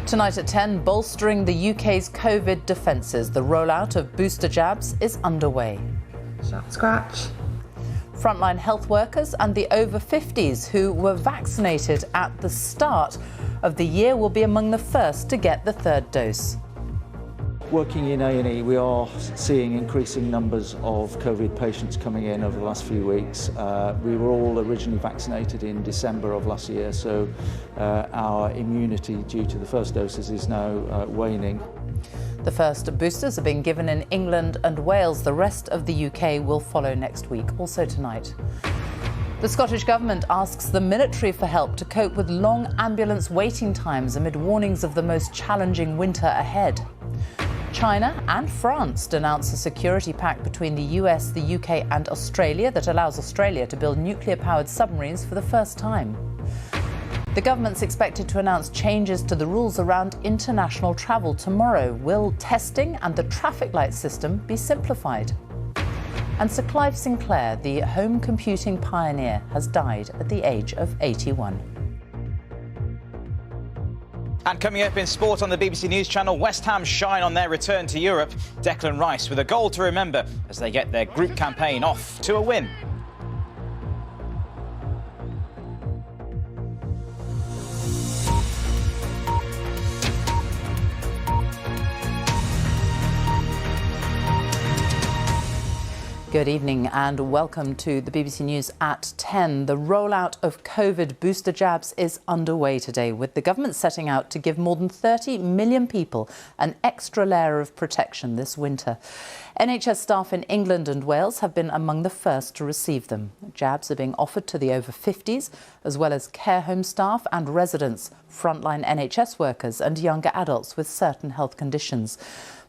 Tonight at 10, bolstering the UK's COVID defences. The rollout of booster jabs is underway. Shout scratch. Frontline health workers and the over 50s who were vaccinated at the start of the year will be among the first to get the third dose. Working in A&E, we are seeing increasing numbers of COVID patients coming in over the last few weeks. We were all originally vaccinated in December of last year, so our immunity due to the first doses is now waning. The first boosters are being given in England and Wales. The rest of the UK will follow next week, also tonight. The Scottish Government asks the military for help to cope with long ambulance waiting times amid warnings of the most challenging winter ahead. China and France denounce a security pact between the US, the UK and Australia that allows Australia to build nuclear-powered submarines for the first time. The government's expected to announce changes to the rules around international travel tomorrow. Will testing and the traffic light system be simplified? And Sir Clive Sinclair, the home computing pioneer, has died at the age of 81. And coming up in sport on the BBC News Channel, West Ham shine on their return to Europe. Declan Rice with a goal to remember as they get their group campaign off to a win. Good evening and welcome to the BBC News at 10. The rollout of COVID booster jabs is underway today, with the government setting out to give more than 30 million people an extra layer of protection this winter. NHS staff in England and Wales have been among the first to receive them. Jabs are being offered to the over 50s, as well as care home staff and residents, frontline NHS workers and younger adults with certain health conditions.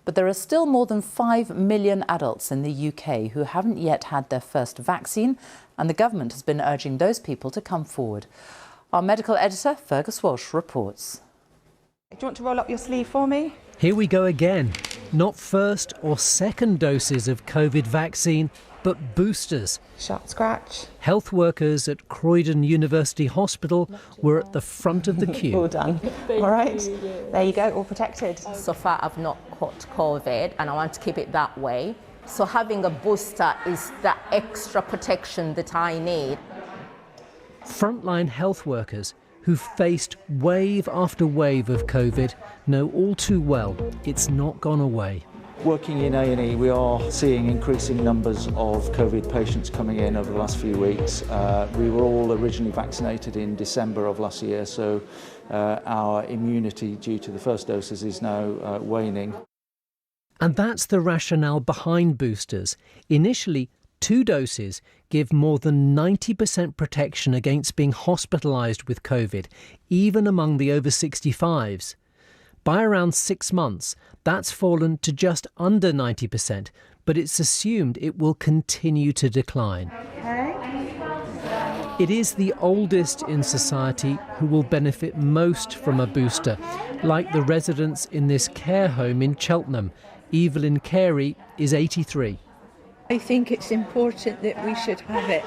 But there are still more than 5 million adults in the UK who haven't yet had their first vaccine, and the government has been urging those people to come forward. Our medical editor, Fergus Walsh, reports. Do you want to roll up your sleeve for me? Here we go again. Not first or second doses of COVID vaccine, but boosters. Shout scratch. Health workers at Croydon University Hospital were at the front of the queue. All done. All right. There you go, all protected. So far I've not caught COVID and I want to keep it that way. So having a booster is the extra protection that I need. Frontline health workers who've faced wave after wave of COVID know all too well it's not gone away. Working in A&E, we are seeing increasing numbers of COVID patients coming in over the last few weeks. We were all originally vaccinated in December of last year, so our immunity due to the first doses is now waning. And that's the rationale behind boosters. Initially, 2 doses give more than 90% protection against being hospitalised with COVID, even among the over 65s. By around 6 months, that's fallen to just under 90%, but it's assumed it will continue to decline. It is the oldest in society who will benefit most from a booster, like the residents in this care home in Cheltenham. Evelyn Carey is 83. I think it's important that we should have it.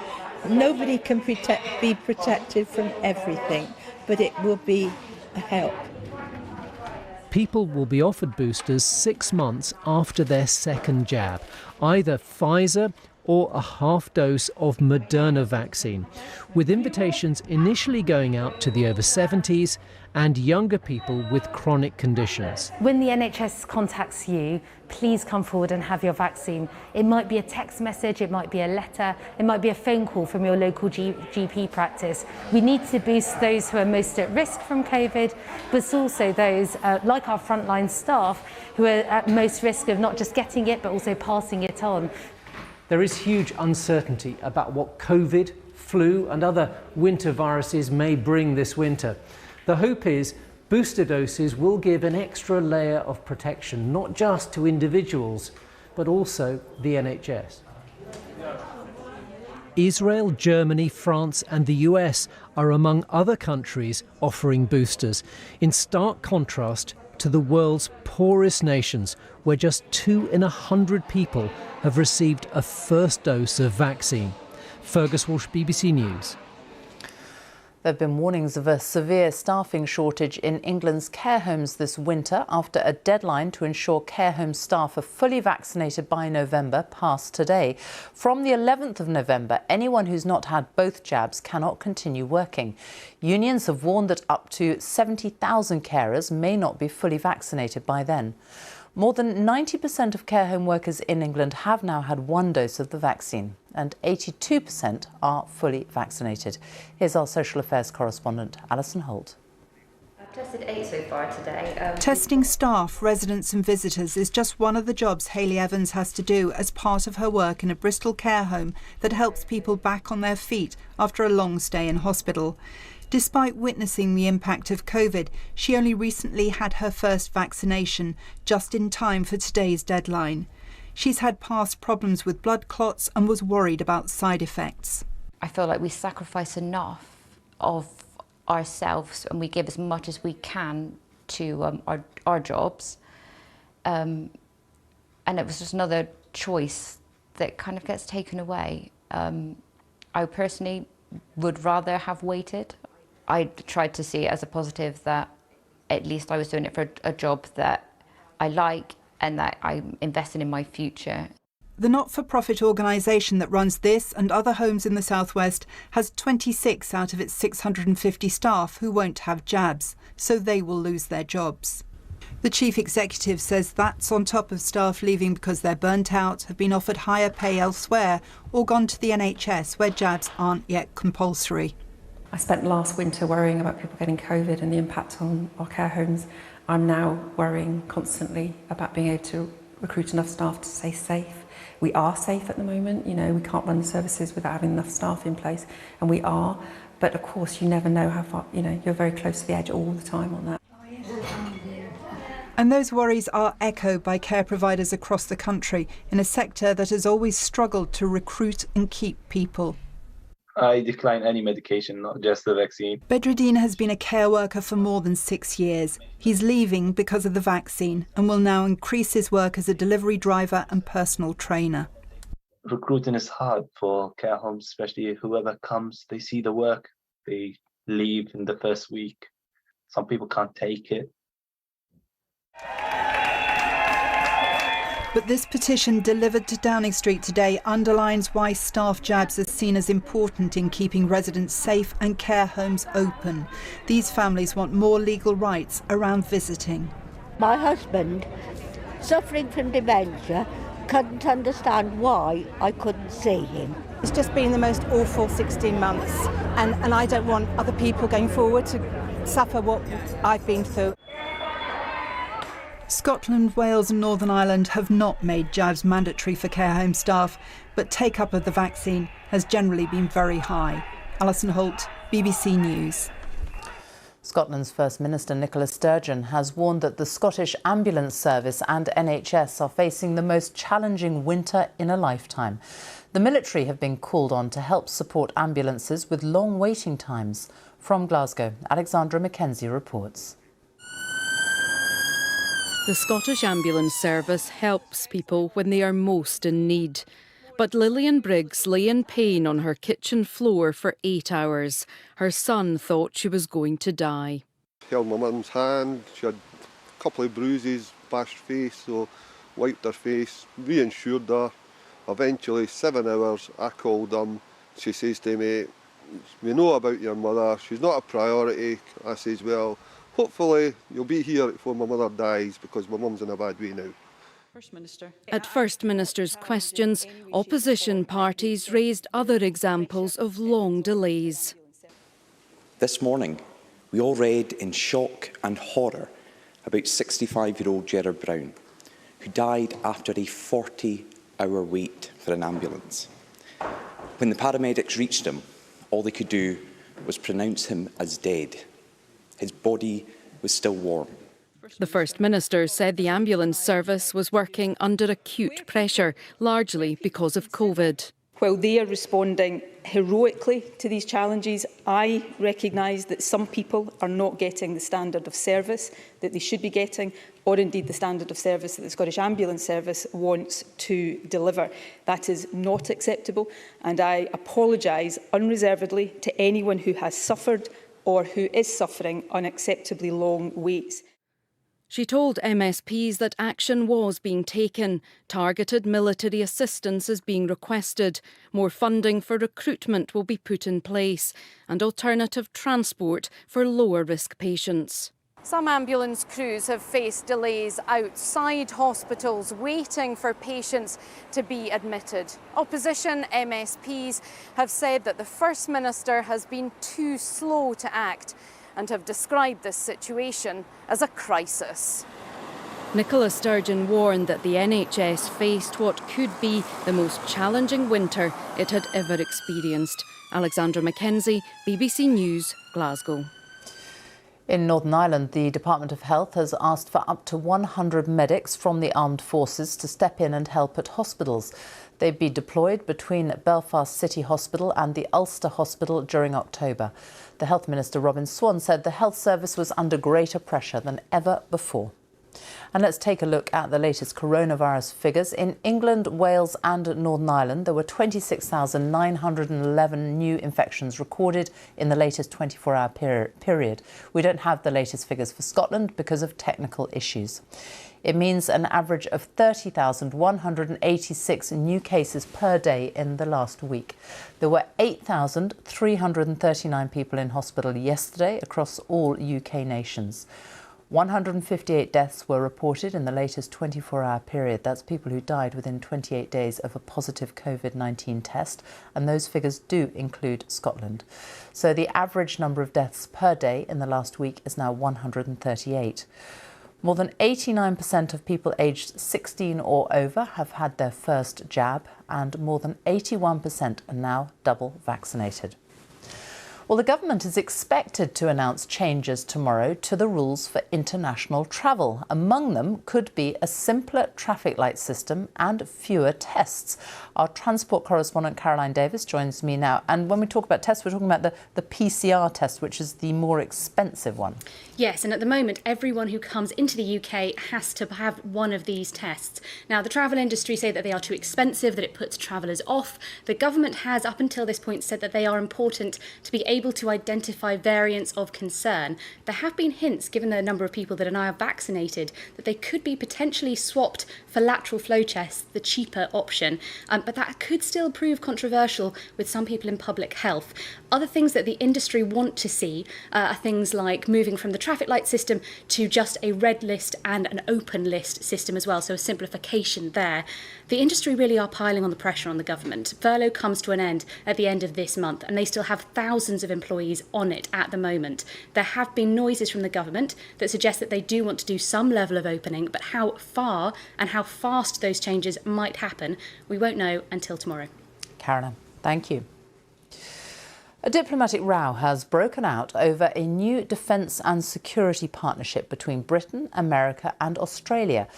Nobody can be protected from everything, but it will be a help. People will be offered boosters 6 months after their second jab, either Pfizer or a half dose of Moderna vaccine, with invitations initially going out to the over 70s and younger people with chronic conditions. When the NHS contacts you, please come forward and have your vaccine. It might be a text message, it might be a letter, it might be a phone call from your local GP practice. We need to boost those who are most at risk from COVID, but also those, like our frontline staff, who are at most risk of not just getting it, but also passing it on. There is huge uncertainty about what COVID, flu and other winter viruses may bring this winter. The hope is booster doses will give an extra layer of protection, not just to individuals, but also the NHS. Israel, Germany, France and the US are among other countries offering boosters, in stark contrast to the world's poorest nations, where just 2 in 100 people have received a first dose of vaccine. Fergus Walsh, BBC News. There have been warnings of a severe staffing shortage in England's care homes this winter after a deadline to ensure care home staff are fully vaccinated by November passed today. From the 11th of November, anyone who's not had both jabs cannot continue working. Unions have warned that up to 70,000 carers may not be fully vaccinated by then. More than 90% of care home workers in England have now had one dose of the vaccine, and 82% are fully vaccinated. Here's our social affairs correspondent, Alison Holt. I've tested 8 so far today. Testing staff, residents and visitors is just one of the jobs Hayley Evans has to do as part of her work in a Bristol care home that helps people back on their feet after a long stay in hospital. Despite witnessing the impact of COVID, she only recently had her first vaccination, just in time for today's deadline. She's had past problems with blood clots and was worried about side effects. I feel like we sacrifice enough of ourselves and we give as much as we can to our jobs. And it was just another choice that kind of gets taken away. I personally would rather have waited. I tried to see it as a positive that at least I was doing it for a job that I like and that I'm investing in my future. The not-for-profit organisation that runs this and other homes in the southwest has 26 out of its 650 staff who won't have jabs, so they will lose their jobs. The chief executive says that's on top of staff leaving because they're burnt out, have been offered higher pay elsewhere or gone to the NHS where jabs aren't yet compulsory. I spent last winter worrying about people getting COVID and the impact on our care homes. I'm now worrying constantly about being able to recruit enough staff to stay safe. We are safe at the moment, you know, we can't run the services without having enough staff in place, and we are, but of course you never know how far, you know, you're very close to the edge all the time on that. And those worries are echoed by care providers across the country in a sector that has always struggled to recruit and keep people. I decline any medication, not just the vaccine. Bedreddin has been a care worker for more than 6 years. He's leaving because of the vaccine and will now increase his work as a delivery driver and personal trainer. Recruiting is hard for care homes, especially whoever comes, they see the work, they leave in the first week. Some people can't take it. But this petition delivered to Downing Street today underlines why staff jabs are seen as important in keeping residents safe and care homes open. These families want more legal rights around visiting. My husband, suffering from dementia, couldn't understand why I couldn't see him. It's just been the most awful 16 months and I don't want other people going forward to suffer what I've been through. Scotland, Wales and Northern Ireland have not made jabs mandatory for care home staff, but take-up of the vaccine has generally been very high. Alison Holt, BBC News. Scotland's First Minister Nicola Sturgeon has warned that the Scottish Ambulance Service and NHS are facing the most challenging winter in a lifetime. The military have been called on to help support ambulances with long waiting times. From Glasgow, Alexandra Mackenzie reports. The Scottish Ambulance Service helps people when they are most in need. But Lillian Briggs lay in pain on her kitchen floor for 8 hours. Her son thought she was going to die. Held my mum's hand, she had a couple of bruises, bashed face, so wiped her face, reassured her. Eventually, 7 hours, I called them. She says to me, "We know about your mother, she's not a priority." I says, "Well, hopefully you'll be here before my mother dies because my mum's in a bad way now." At First Minister's questions, opposition parties raised other examples of long delays. This morning, we all read in shock and horror about 65-year-old Gerard Brown, who died after a 40-hour wait for an ambulance. When the paramedics reached him, all they could do was pronounce him as dead. His body was still warm. The First Minister said the ambulance service was working under acute pressure, largely because of COVID. While they are responding heroically to these challenges, I recognise that some people are not getting the standard of service that they should be getting, or indeed the standard of service that the Scottish Ambulance Service wants to deliver. That is not acceptable, and I apologise unreservedly to anyone who has suffered or who is suffering unacceptably long waits. She told MSPs that action was being taken. Targeted military assistance is being requested. More funding for recruitment will be put in place, and alternative transport for lower-risk patients. Some ambulance crews have faced delays outside hospitals waiting for patients to be admitted. Opposition MSPs have said that the First Minister has been too slow to act and have described this situation as a crisis. Nicola Sturgeon warned that the NHS faced what could be the most challenging winter it had ever experienced. Alexandra Mackenzie, BBC News, Glasgow. In Northern Ireland, the Department of Health has asked for up to 100 medics from the armed forces to step in and help at hospitals. They'd be deployed between Belfast City Hospital and the Ulster Hospital during October. The Health Minister, Robin Swan, said the health service was under greater pressure than ever before. And let's take a look at the latest coronavirus figures. In England, Wales and Northern Ireland, there were 26,911 new infections recorded in the latest 24-hour period. We don't have the latest figures for Scotland because of technical issues. It means an average of 30,186 new cases per day in the last week. There were 8,339 people in hospital yesterday across all UK nations. 158 deaths were reported in the latest 24-hour period. That's people who died within 28 days of a positive COVID-19 test, and those figures do include Scotland. So the average number of deaths per day in the last week is now 138. More than 89% of people aged 16 or over have had their first jab, and more than 81% are now double vaccinated. Well, the government is expected to announce changes tomorrow to the rules for international travel. Among them could be a simpler traffic light system and fewer tests. Our transport correspondent Caroline Davis joins me now. And when we talk about tests, we're talking about the PCR test, which is the more expensive one. Yes, and at the moment, everyone who comes into the UK has to have one of these tests. Now, the travel industry say that they are too expensive, that it puts travellers off. The government has, up until this point, said that they are important to be able to identify variants of concern. There have been hints, given the number of people that are now vaccinated, that they could be potentially swapped for lateral flow tests, the cheaper option. But that could still prove controversial with some people in public health. Other things that the industry want to see are things like moving from the traffic light system to just a red list and an open list system as well, so a simplification there. The industry really are piling on the pressure on the government. Furlough comes to an end at the end of this month, and they still have thousands of employees on it at the moment. There have been noises from the government that suggest that they do want to do some level of opening, but how far and how fast those changes might happen, we won't know until tomorrow. Caroline, thank you. A diplomatic row has broken out over a new defence and security partnership between Britain, America and Australia.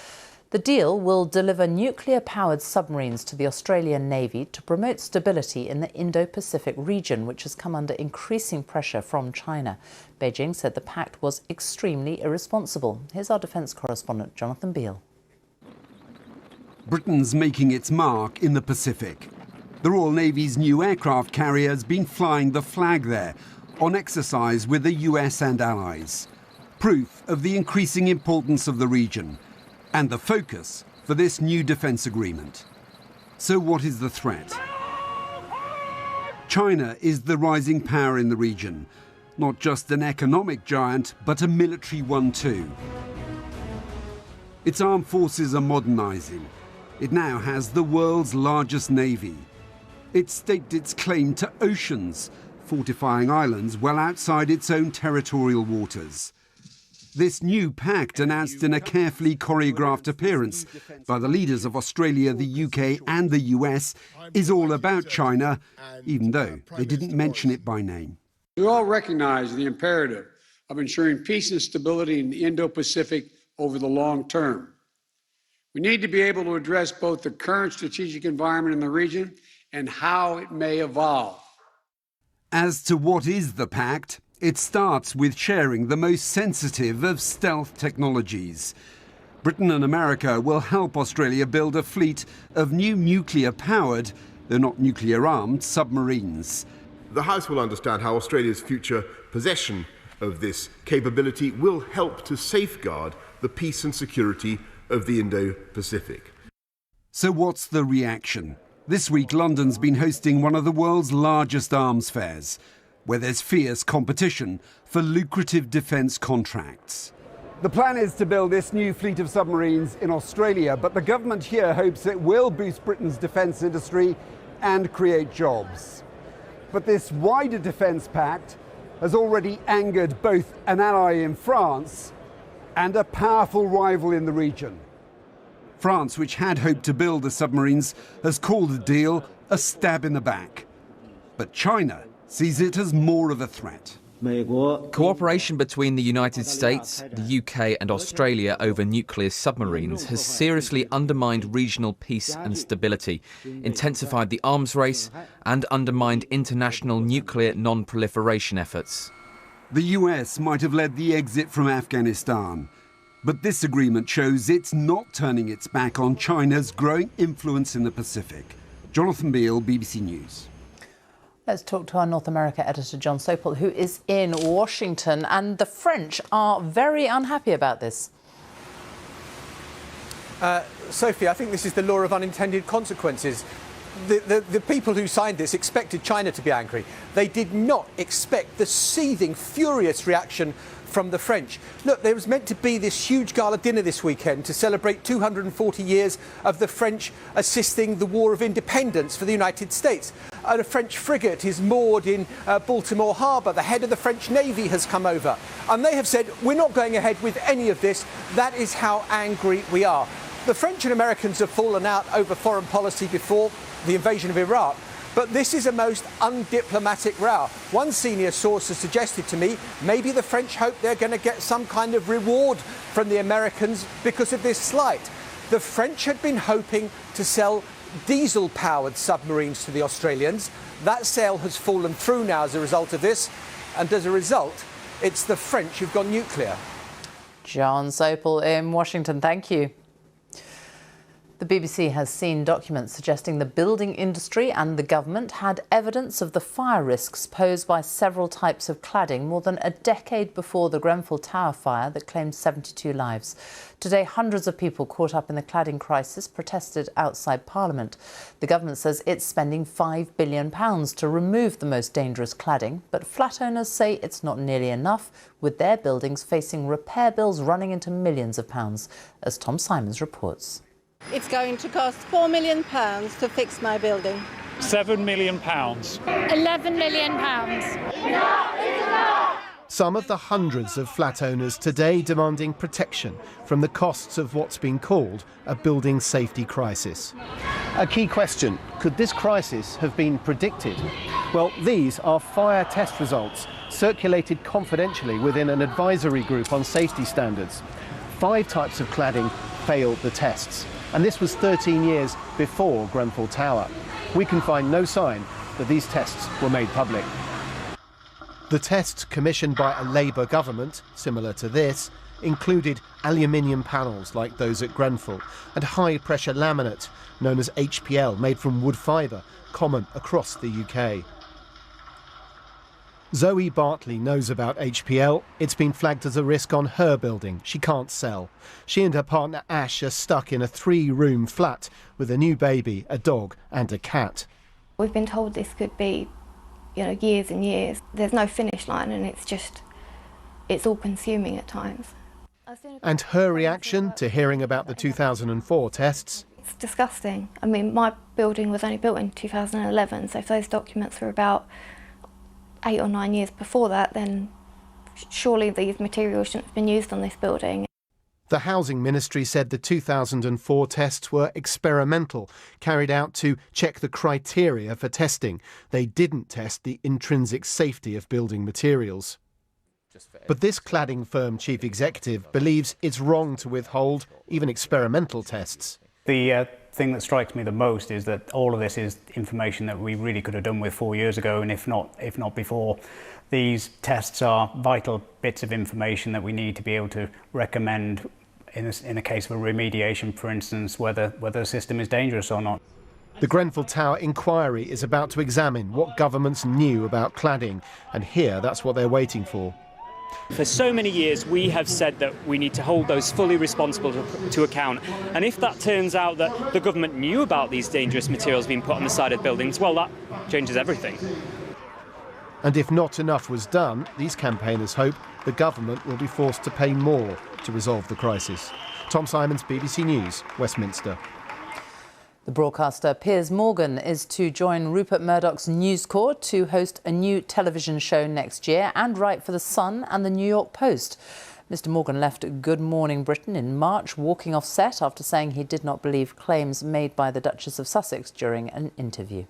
The deal will deliver nuclear-powered submarines to the Australian Navy to promote stability in the Indo-Pacific region, which has come under increasing pressure from China. Beijing said the pact was extremely irresponsible. Here's our defence correspondent, Jonathan Beale. Britain's making its mark in the Pacific. The Royal Navy's new aircraft carrier has been flying the flag there on exercise with the US and allies. Proof of the increasing importance of the region and the focus for this new defence agreement. So what is the threat? China is the rising power in the region, not just an economic giant, but a military one too. Its armed forces are modernising. It now has the world's largest navy. It staked its claim to oceans, fortifying islands well outside its own territorial waters. This new pact, announced in a carefully choreographed appearance by the leaders of Australia, the UK and the US, is all about China, even though they didn't mention it by name. We all recognise the imperative of ensuring peace and stability in the Indo-Pacific over the long term. We need to be able to address both the current strategic environment in the region and how it may evolve. As to what is the pact, it starts with sharing the most sensitive of stealth technologies. Britain and America will help Australia build a fleet of new nuclear-powered, though not nuclear-armed, submarines. The House will understand how Australia's future possession of this capability will help to safeguard the peace and security of the Indo-Pacific. So what's the reaction? This week, London's been hosting one of the world's largest arms fairs, where there's fierce competition for lucrative defence contracts. The plan is to build this new fleet of submarines in Australia, but the government here hopes it will boost Britain's defence industry and create jobs. But this wider defence pact has already angered both an ally in France and a powerful rival in the region. France, which had hoped to build the submarines, has called the deal a stab in the back. But China sees it as more of a threat. Cooperation between the United States, the UK and Australia over nuclear submarines has seriously undermined regional peace and stability, intensified the arms race and undermined international nuclear non-proliferation efforts. The US might have led the exit from Afghanistan, but this agreement shows it's not turning its back on China's growing influence in the Pacific. Jonathan Beale, BBC News. Let's talk to our North America editor, John Sopel, who is in Washington. And the French are very unhappy about this. Sophie, I think this is the law of unintended consequences. The people who signed this expected China to be angry. They did not expect the seething, furious reaction from the French. Look, there was meant to be this huge gala dinner this weekend to celebrate 240 years of the French assisting the War of Independence for the United States. A French frigate is moored in Baltimore Harbour. The head of the French Navy has come over. And they have said, we're not going ahead with any of this. That is how angry we are. The French and Americans have fallen out over foreign policy before the invasion of Iraq. But this is a most undiplomatic row. One senior source has suggested to me maybe the French hope they're going to get some kind of reward from the Americans because of this slight. The French had been hoping to sell diesel-powered submarines to the Australians. That sale has fallen through now as a result of this. And as a result, it's the French who've gone nuclear. John Sopel in Washington, thank you. The BBC has seen documents suggesting the building industry and the government had evidence of the fire risks posed by several types of cladding more than a decade before the Grenfell Tower fire that claimed 72 lives. Today, hundreds of people caught up in the cladding crisis protested outside Parliament. The government says it's spending £5 billion to remove the most dangerous cladding, but flat owners say it's not nearly enough, with their buildings facing repair bills running into millions of pounds, as Tom Simons reports. It's going to cost £4 million to fix my building. £7 million. £11 million. Some of the hundreds of flat owners today demanding protection from the costs of what's been called a building safety crisis. A key question, could this crisis have been predicted? Well, these are fire test results circulated confidentially within an advisory group on safety standards. 5 types of cladding failed the tests. And this was 13 years before Grenfell Tower. We can find no sign that these tests were made public. The tests commissioned by a Labour government, similar to this, included aluminium panels like those at Grenfell and high-pressure laminate, known as HPL, made from wood fibre, common across the UK. Zoe Bartley knows about HPL. It's been flagged as a risk on her building. She can't sell. She and her partner Ash are stuck in a 3-room flat with a new baby, a dog and a cat. We've been told this could be, years and years. There's no finish line and it's all consuming at times. And her reaction to hearing about the 2004 tests? It's disgusting. I mean, my building was only built in 2011, so if those documents were about 8 or 9 years before that, then surely these materials shouldn't have been used on this building. The Housing Ministry said the 2004 tests were experimental, carried out to check the criteria for testing. They didn't test the intrinsic safety of building materials. But this cladding firm chief executive believes it's wrong to withhold even experimental tests. The thing that strikes me the most is that all of this is information that we really could have done with 4 years ago, and if not before. These tests are vital bits of information that we need to be able to recommend in a case of a remediation, for instance, whether the system is dangerous or not. The Grenfell Tower inquiry is about to examine what governments knew about cladding, and here that's what they're waiting for. For so many years we have said that we need to hold those fully responsible to account, and if that turns out that the government knew about these dangerous materials being put on the side of buildings, well, that changes everything. And if not enough was done, these campaigners hope the government will be forced to pay more to resolve the crisis. Tom Simons, BBC News, Westminster. The broadcaster Piers Morgan is to join Rupert Murdoch's News Corps to host a new television show next year and write for The Sun and the New York Post. Mr Morgan left Good Morning Britain in March, walking off set after saying he did not believe claims made by the Duchess of Sussex during an interview.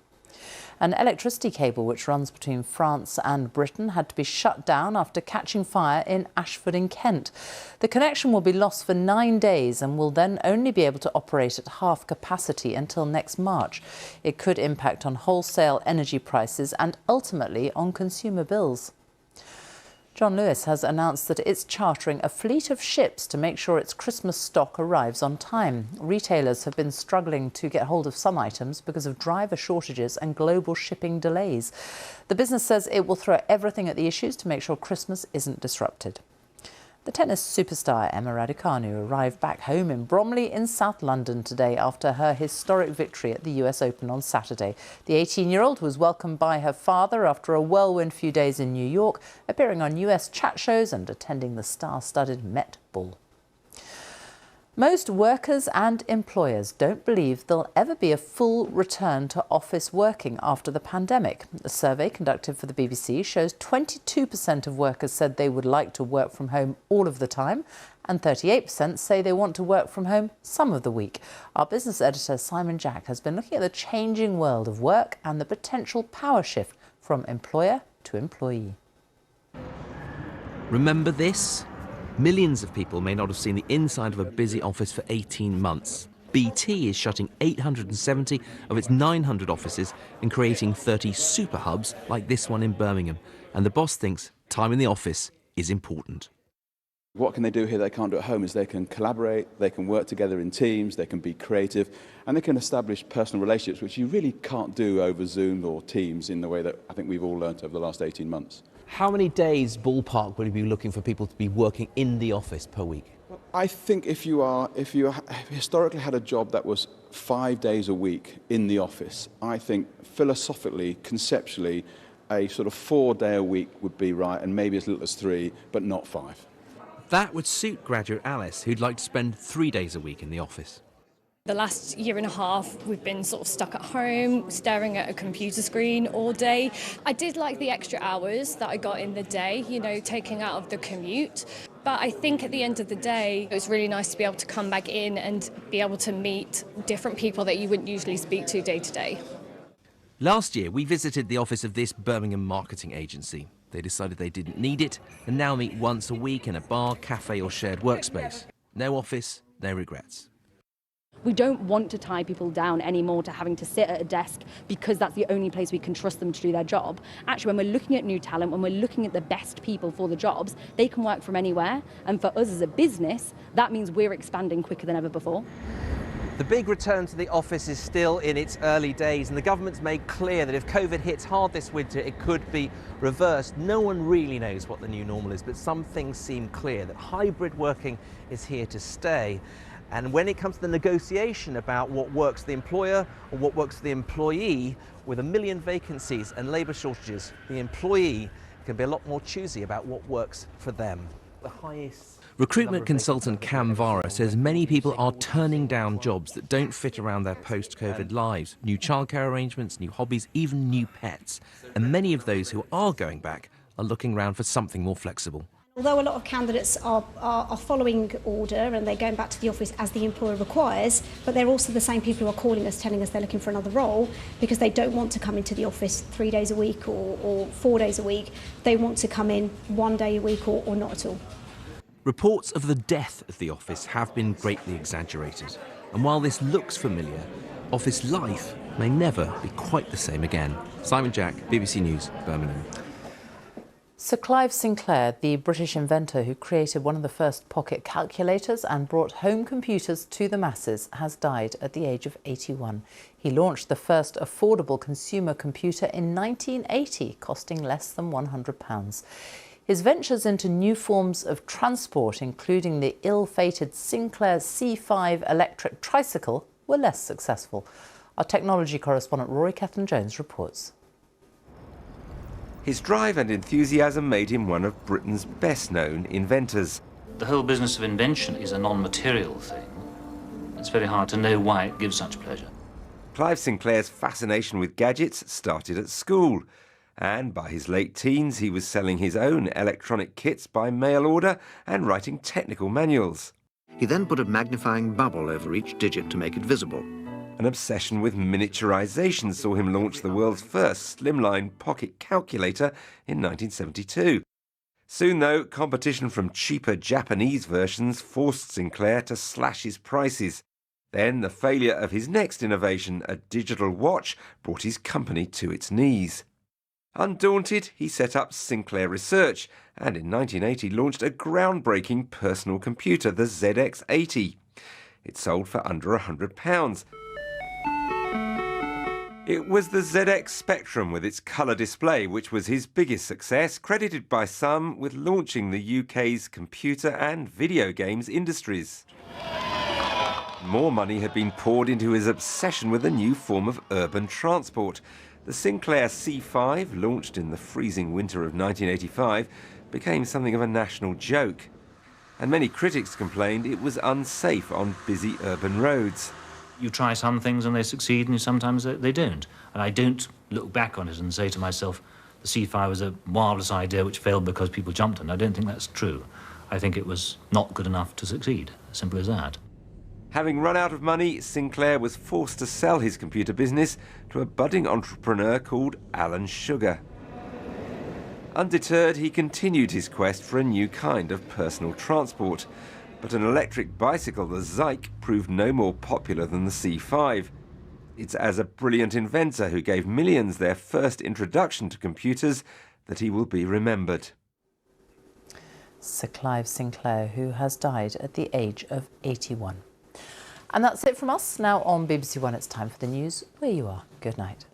An electricity cable which runs between France and Britain had to be shut down after catching fire in Ashford in Kent. The connection will be lost for 9 days and will then only be able to operate at half capacity until next March. It could impact on wholesale energy prices and ultimately on consumer bills. John Lewis has announced that it's chartering a fleet of ships to make sure its Christmas stock arrives on time. Retailers have been struggling to get hold of some items because of driver shortages and global shipping delays. The business says it will throw everything at the issues to make sure Christmas isn't disrupted. The tennis superstar Emma Raducanu arrived back home in Bromley in South London today after her historic victory at the US Open on Saturday. The 18-year-old was welcomed by her father after a whirlwind few days in New York, appearing on US chat shows and attending the star-studded Met Ball. Most workers and employers don't believe there'll ever be a full return to office working after the pandemic. A survey conducted for the BBC shows 22% of workers said they would like to work from home all of the time, and 38% say they want to work from home some of the week. Our business editor Simon Jack has been looking at the changing world of work and the potential power shift from employer to employee. Remember this? Millions of people may not have seen the inside of a busy office for 18 months. BT is shutting 870 of its 900 offices and creating 30 super hubs like this one in Birmingham. And the boss thinks time in the office is important. What can they do here they can't do at home is they can collaborate, they can work together in teams, they can be creative, and they can establish personal relationships, which you really can't do over Zoom or Teams in the way that I think we've all learnt over the last 18 months. How many days, ballpark, would you be looking for people to be working in the office per week? I think if you historically had a job that was 5 days a week in the office, I think philosophically, conceptually, a sort of 4 day a week would be right, and maybe as little as 3, but not 5. That would suit graduate Alice, who'd like to spend 3 days a week in the office. The last year and a half, we've been sort of stuck at home, staring at a computer screen all day. I did like the extra hours that I got in the day, you know, taking out of the commute. But I think at the end of the day, it was really nice to be able to come back in and be able to meet different people that you wouldn't usually speak to day to day. Last year, we visited the office of this Birmingham marketing agency. They decided they didn't need it and now meet once a week in a bar, cafe or shared workspace. No office, no regrets. We don't want to tie people down anymore to having to sit at a desk because that's the only place we can trust them to do their job. Actually, when we're looking at new talent, when we're looking at the best people for the jobs, they can work from anywhere. And for us as a business, that means we're expanding quicker than ever before. The big return to the office is still in its early days, and the government's made clear that if COVID hits hard this winter, it could be reversed. No one really knows what the new normal is, but some things seem clear, that hybrid working is here to stay. And when it comes to the negotiation about what works for the employer or what works for the employee, with 1 million vacancies and labour shortages, the employee can be a lot more choosy about what works for them. The highest recruitment consultant Cam Vara says many people are turning down jobs that don't fit around their post-COVID lives. New childcare arrangements, new hobbies, even new pets. And many of those who are going back are looking around for something more flexible. Although a lot of candidates are following order and they're going back to the office as the employer requires, but they're also the same people who are calling us telling us they're looking for another role because they don't want to come into the office 3 days a week or 4 days a week. They want to come in 1 day a week or not at all. Reports of the death of the office have been greatly exaggerated. And while this looks familiar, office life may never be quite the same again. Simon Jack, BBC News, Birmingham. Sir Clive Sinclair, the British inventor who created one of the first pocket calculators and brought home computers to the masses, has died at the age of 81. He launched the first affordable consumer computer in 1980, costing less than £100. His ventures into new forms of transport, including the ill-fated Sinclair C5 electric tricycle, were less successful. Our technology correspondent Rory Catherine-Jones reports. His drive and enthusiasm made him one of Britain's best-known inventors. The whole business of invention is a non-material thing. It's very hard to know why it gives such pleasure. Clive Sinclair's fascination with gadgets started at school, and by his late teens he was selling his own electronic kits by mail order and writing technical manuals. He then put a magnifying bubble over each digit to make it visible. An obsession with miniaturization saw him launch the world's first slimline pocket calculator in 1972. Soon, though, competition from cheaper Japanese versions forced Sinclair to slash his prices. Then the failure of his next innovation, a digital watch, brought his company to its knees. Undaunted, he set up Sinclair Research and in 1980 launched a groundbreaking personal computer, the ZX80. It sold for under £100. It was the ZX Spectrum with its colour display which was his biggest success, credited by some with launching the UK's computer and video games industries. More money had been poured into his obsession with a new form of urban transport. The Sinclair C5, launched in the freezing winter of 1985, became something of a national joke. And many critics complained it was unsafe on busy urban roads. You try some things and they succeed, and sometimes they don't. And I don't look back on it and say to myself, the C5 was a marvellous idea which failed because people jumped on it. I don't think that's true. I think it was not good enough to succeed. Simple as that. Having run out of money, Sinclair was forced to sell his computer business to a budding entrepreneur called Alan Sugar. Undeterred, he continued his quest for a new kind of personal transport. But an electric bicycle, the Zyke, proved no more popular than the C5. It's as a brilliant inventor who gave millions their first introduction to computers that he will be remembered. Sir Clive Sinclair, who has died at the age of 81. And that's it from us. Now on BBC One, it's time for the news where you are. Good night.